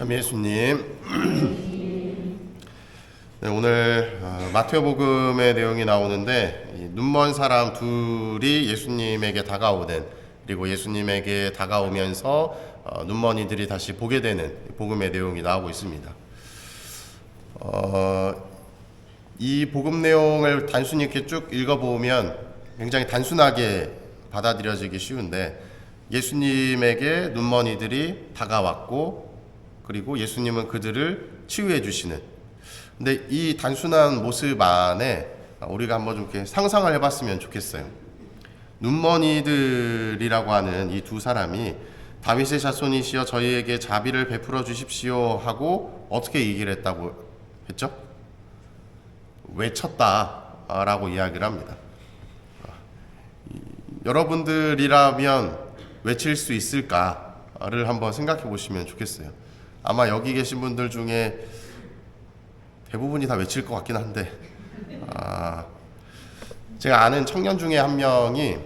참 예수님. 네, 오늘 마태복음의 내용이 나오는데 눈먼 사람 둘이 예수님에게 다가오는, 그리고 예수님에게 다가오면서 눈먼이들이 다시 보게 되는 복음의 내용이 나오고 있습니다. 이 복음 내용을 단순히 이렇게 쭉 읽어보면 굉장히 단순하게 받아들여지기 쉬운데, 예수님에게 눈먼이들이 다가왔고 그리고 예수님은 그들을 치유해 주시는, 근데 이 단순한 모습 안에 우리가 한번 좀 이렇게 상상을 해봤으면 좋겠어요. 눈먼이들이라고 하는 이 두 사람이 다윗의 자손이시여 저희에게 자비를 베풀어 주십시오 하고 어떻게 얘기를 했다고 했죠? 외쳤다라고 이야기를 합니다. 여러분들이라면 외칠 수 있을까를 한번 생각해 보시면 좋겠어요. 아마 여기 계신 분들 중에 대부분이 다 외칠 것 같긴 한데, 제가 아는 청년 중에 한 명이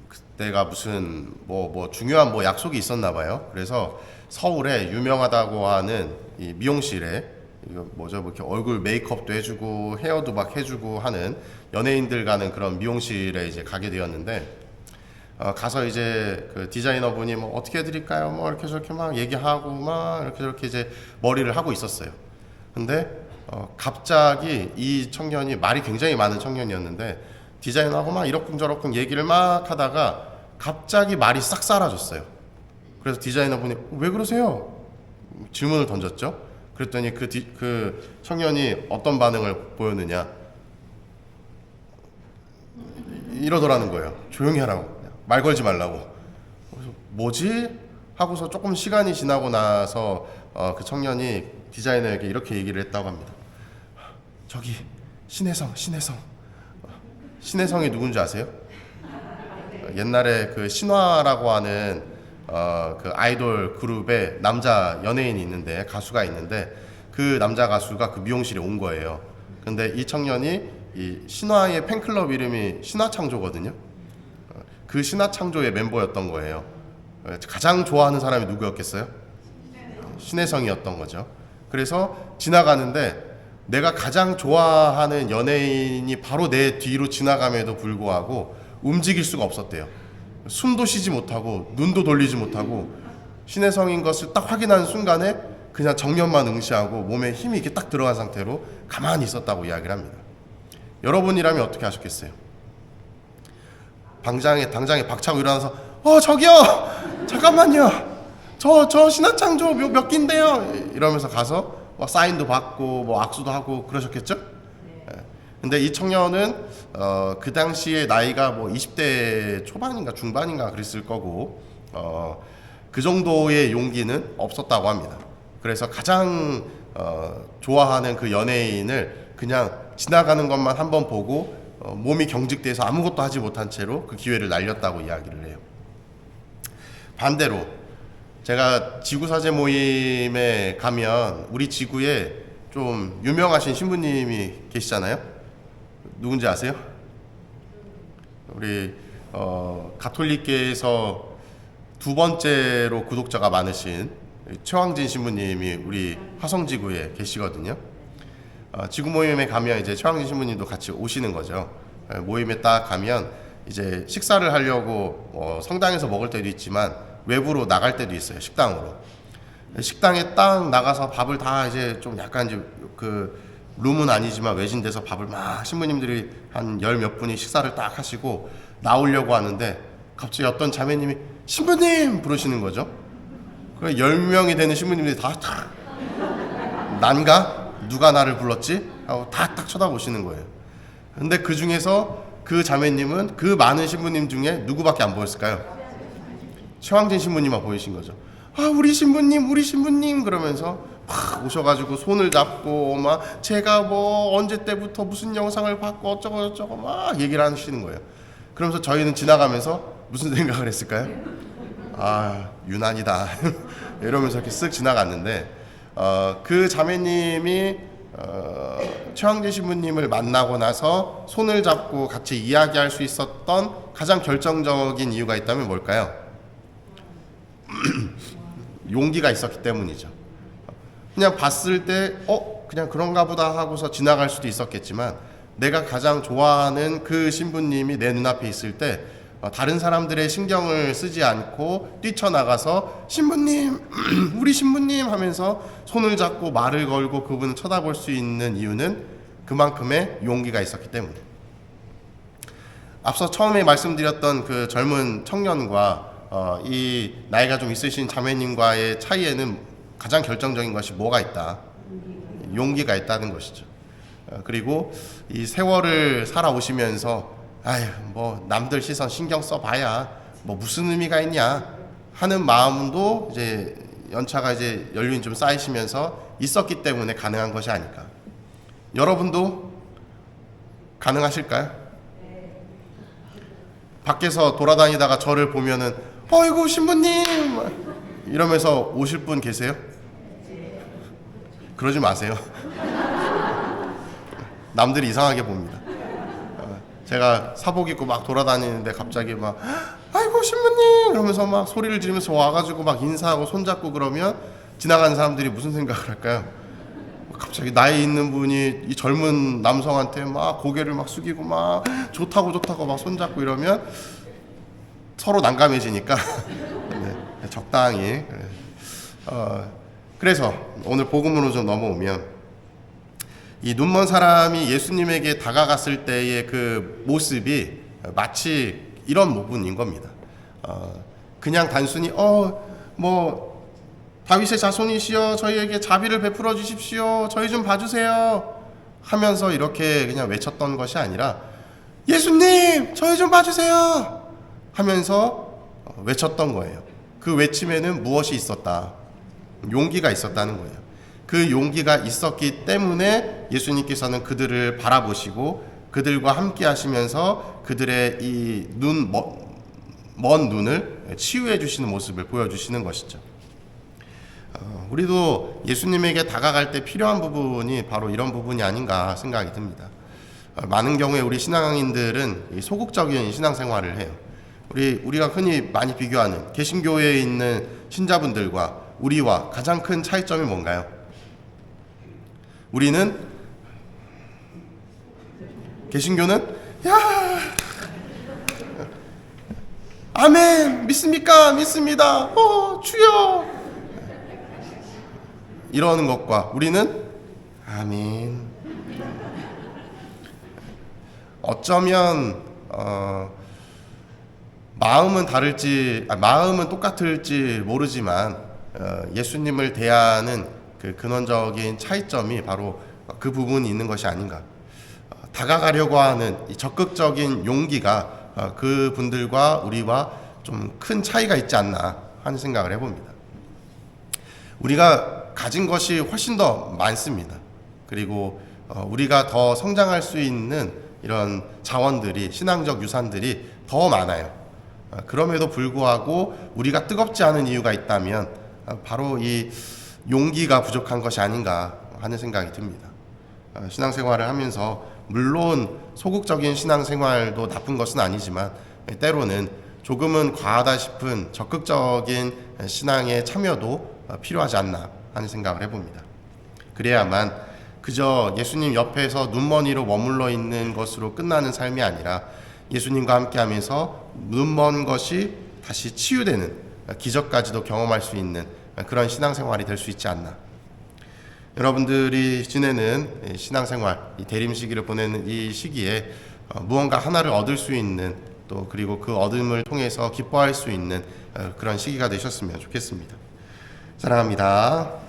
그때가 무슨 뭐 중요한 약속이 있었나 봐요. 그래서 서울에 유명하다고 하는 이 미용실에, 이거 뭐죠, 이렇게 얼굴 메이크업도 해주고 헤어도 막 해주고 하는 연예인들 가는 그런 미용실에 이제 가게 되었는데, 가서 이제 그 디자이너분이 뭐 어떻게 해드릴까요? 뭐 이렇게 저렇게 막 얘기하고 막 이렇게 저렇게 이제 머리를 하고 있었어요. 근데 갑자기 이 청년이, 말이 굉장히 많은 청년이었는데, 디자이너하고 막 이러쿵저러쿵 얘기를 막 하다가 갑자기 말이 싹 사라졌어요. 그래서 디자이너분이 왜 그러세요? 질문을 던졌죠. 그랬더니 그 청년이 어떤 반응을 보였느냐, 이러더라는 거예요. 조용히 하라고, 말 걸지 말라고. 그래서 뭐지? 하고서 조금 시간이 지나고 나서 그 청년이 디자이너에게 이렇게 얘기를 했다고 합니다. 저기 신혜성이 누군지 아세요? 옛날에 그 신화라고 하는 그 아이돌 그룹에 남자 연예인이 있는데, 가수가 있는데, 그 남자 가수가 그 미용실에 온 거예요. 근데 이 청년이 이 신화의 팬클럽 이름이 신화창조거든요. 그 신화창조의 멤버였던 거예요. 가장 좋아하는 사람이 누구였겠어요? 신혜성이었던 거죠. 그래서 지나가는데 내가 가장 좋아하는 연예인이 바로 내 뒤로 지나감에도 불구하고 움직일 수가 없었대요. 숨도 쉬지 못하고 눈도 돌리지 못하고, 신혜성인 것을 딱 확인하는 순간에 그냥 정면만 응시하고 몸에 힘이 이렇게 딱 들어간 상태로 가만히 있었다고 이야기를 합니다. 여러분이라면 어떻게 하셨겠어요? 당장에 박차고 일어나서 저기요, 잠깐만요, 저 신화창조 몇 기인데요, 이러면서 가서 사인도 받고 악수도 하고 그러셨겠죠? 근데 이 청년은 그 당시에 나이가 20대 초반인가 중반인가 그랬을 거고, 그 정도의 용기는 없었다고 합니다. 그래서 가장 좋아하는 그 연예인을 그냥 지나가는 것만 한번 보고 몸이 경직돼서 아무것도 하지 못한 채로 그 기회를 날렸다고 이야기를 해요. 반대로 제가 지구사제 모임에 가면 우리 지구에 좀 유명하신 신부님이 계시잖아요. 누군지 아세요? 우리 가톨릭계에서 두 번째로 구독자가 많으신 최황진 신부님이 우리 화성지구에 계시거든요. 지구 모임에 가면 이제 최황진 신부님도 같이 오시는 거죠. 모임에 딱 가면 이제 식사를 하려고 성당에서 먹을 때도 있지만 외부로 나갈 때도 있어요. 식당으로. 식당에 딱 나가서 밥을 다 이제 좀 약간 이제 그 룸은 아니지만 외진 데서 밥을 막 신부님들이 한 열 몇 분이 식사를 딱 하시고 나오려고 하는데, 갑자기 어떤 자매님이 신부님 부르시는 거죠. 그 10명이 되는 신부님들이 다 난가? 누가 나를 불렀지? 하고 다 딱 쳐다보시는 거예요. 근데 그 중에서 그 자매님은 그 많은 신부님 중에 누구밖에 안 보였을까요? 최황진 신부님만 보이신 거죠. 우리 신부님 그러면서 막 오셔가지고 손을 잡고 막 제가 언제 때부터 무슨 영상을 봤고 어쩌고 저쩌고 막 얘기를 하시는 거예요. 그러면서 저희는 지나가면서 무슨 생각을 했을까요? 유난이다 이러면서 이렇게 쓱 지나갔는데, 그 자매님이 최황진 신부님을 만나고 나서 손을 잡고 같이 이야기할 수 있었던 가장 결정적인 이유가 있다면 뭘까요? 용기가 있었기 때문이죠. 그냥 봤을 때 그냥 그런가 보다 하고서 지나갈 수도 있었겠지만, 내가 가장 좋아하는 그 신부님이 내 눈앞에 있을 때 다른 사람들의 신경을 쓰지 않고 뛰쳐나가서 신부님, 우리 신부님 하면서 손을 잡고 말을 걸고 그분을 쳐다볼 수 있는 이유는 그만큼의 용기가 있었기 때문에. 앞서 처음에 말씀드렸던 그 젊은 청년과 이 나이가 좀 있으신 자매님과의 차이에는 가장 결정적인 것이 뭐가 있다? 용기가 있다는 것이죠. 그리고 이 세월을 살아오시면서 아휴 뭐 남들 시선 신경 써봐야 뭐 무슨 의미가 있냐 하는 마음도 이제 연차가 이제 연륜이 좀 쌓이시면서 있었기 때문에 가능한 것이 아닐까. 여러분도 가능하실까요? 밖에서 돌아다니다가 저를 보면은 어이구 신부님 이러면서 오실 분 계세요? 그러지 마세요. 남들이 이상하게 봅니다. 제가 사복 입고 막 돌아다니는데 갑자기 막 아이고 신부님 이러면서 막 소리를 지르면서 와가지고 막 인사하고 손잡고 그러면 지나가는 사람들이 무슨 생각을 할까요? 갑자기 나이 있는 분이 이 젊은 남성한테 막 고개를 막 숙이고 막 좋다고 막 손잡고 이러면 서로 난감해지니까 네, 적당히. 그래서 오늘 복음으로 좀 넘어오면, 이 눈먼 사람이 예수님에게 다가갔을 때의 그 모습이 마치 이런 부분인 겁니다. 그냥 단순히 뭐 다윗의 자손이시여 저희에게 자비를 베풀어 주십시오, 저희 좀 봐주세요 하면서 이렇게 그냥 외쳤던 것이 아니라 예수님 저희 좀 봐주세요 하면서 외쳤던 거예요. 그 외침에는 무엇이 있었다? 용기가 있었다는 거예요. 그 용기가 있었기 때문에 예수님께서는 그들을 바라보시고 그들과 함께 하시면서 그들의 이 먼 눈을 치유해 주시는 모습을 보여주시는 것이죠. 우리도 예수님에게 다가갈 때 필요한 부분이 바로 이런 부분이 아닌가 생각이 듭니다. 많은 경우에 우리 신앙인들은 소극적인 신앙생활을 해요. 우리가 흔히 많이 비교하는 개신교회에 있는 신자분들과 우리와 가장 큰 차이점이 뭔가요? 우리는 개신교는 야 아멘 믿습니까? 믿습니다. 주여 이러는 것과 우리는 아멘. 어쩌면 마음은 똑같을지 모르지만 예수님을 대하는 그 근원적인 차이점이 바로 그 부분이 있는 것이 아닌가. 다가가려고 하는 이 적극적인 용기가 그 분들과 우리와 좀 큰 차이가 있지 않나 하는 생각을 해봅니다. 우리가 가진 것이 훨씬 더 많습니다. 그리고 우리가 더 성장할 수 있는 이런 자원들이, 신앙적 유산들이 더 많아요. 그럼에도 불구하고 우리가 뜨겁지 않은 이유가 있다면 바로 이 용기가 부족한 것이 아닌가 하는 생각이 듭니다. 신앙생활을 하면서 물론 소극적인 신앙생활도 나쁜 것은 아니지만 때로는 조금은 과하다 싶은 적극적인 신앙의 참여도 필요하지 않나 하는 생각을 해봅니다. 그래야만 그저 예수님 옆에서 눈먼이로 머물러 있는 것으로 끝나는 삶이 아니라 예수님과 함께하면서 눈먼 것이 다시 치유되는 기적까지도 경험할 수 있는 그런 신앙생활이 될 수 있지 않나. 여러분들이 지내는 신앙생활, 이 대림 시기를 보내는 이 시기에 무언가 하나를 얻을 수 있는, 또 그리고 그 얻음을 통해서 기뻐할 수 있는 그런 시기가 되셨으면 좋겠습니다. 사랑합니다.